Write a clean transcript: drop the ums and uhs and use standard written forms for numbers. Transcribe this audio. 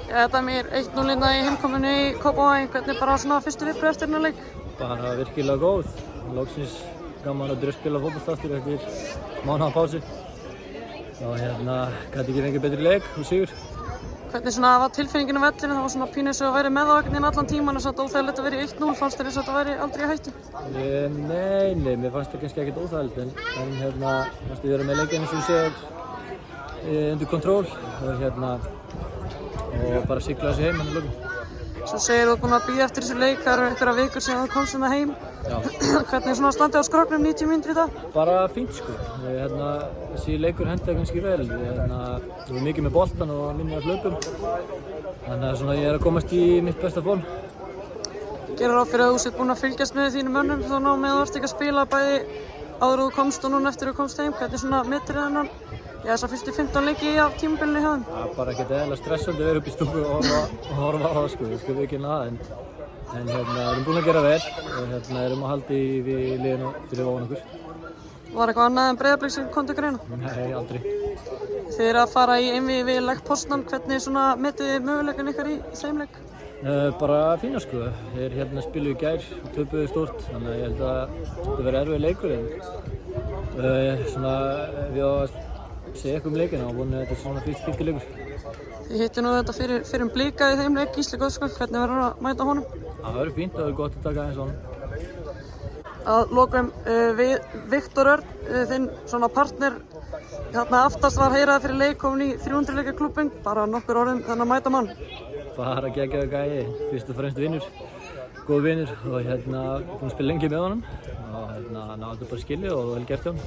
Þetta mér 1-0 í heimkominu í Kópavogi, hvernig bara svona fyrstu viðbrögð eftir þennan leik? Bara virkilega góð. Loksins gaman að spila fótbolta aftur eftir mánaða pásu. Og gæti ekki fengið betri leik og sigur. Hvernig svona var tilfinningin á vellinu? Það var svona pínu eins og að vera með á veginn allan tíman og satt óþægilegt að vera í 1-0. Fannst þér eins og þetta væri aldrei í hættu? Nei, mér fannst það kannski ekkert óþægilegt en fannst ég vera með leikinn eins og segir undir kontról og bara sigla þessu heim hann í lokin. Svo segir þú búinn að bíða eftir þessu leik, það eru einhverja vikur síðan þú komst hérna heim. Já. Hvernig svona standið á skrokknum 90 mínútur í dag? Bara fínt sko. Þessi leikur hentaði kannski vel. Við erum mikið með boltan og minni að hlaupum. Þannig að ég er að komast í mitt besta form. Gerir ráð fyrir að þú sért búinn að fylgjast með þínum mönnum þá ná með þú ert ekki að spila bæði áður þú komst og núna eftir þú komst heim. Hvernig svona metir þennan? Þessar fyrstu 15 leiki á tímabilinu hjá þeim? Það bara ekkert eðlilega stressandi að vera upp í stúku og horfa á það sko, við skulum ekki það en við erum búin að gera vel og erum að halda við liðinu fyrir ofan okkur. Var eitthvað annað en Breiðablik sem kom til greina? Nei, aldrei. Þið eru að fara í einvígi við Lech Poznan, hvernig svona metið þið möguleikann ykkar í þeim leik? Bara fína sko, þeir spiluðu í gær og töpuðu stórt, þannig að ég held að þetta verði erfiður leikur en við á að segja eitthvað leikina og vonið að þetta svona fyrsti leikur. Þið hittu nú þetta fyrir Blika í þeim leik, Gísli Góðskóll, hvernig verður að mæta honum? Það verður fínt, það verður gott að taka aðeins honum. Að lokum Viktor Örn, þinn svona partner, aftast var heyrað fyrir leik, komin í 300 leikja klúbbinn, bara nokkur orðum þennan mæta mann. Bara geggjaður gæi, fyrst og fremst vinnur, góð vinnur og búinn að spila lengi með honum og hann átti bara skilið og vel gert hjá honum.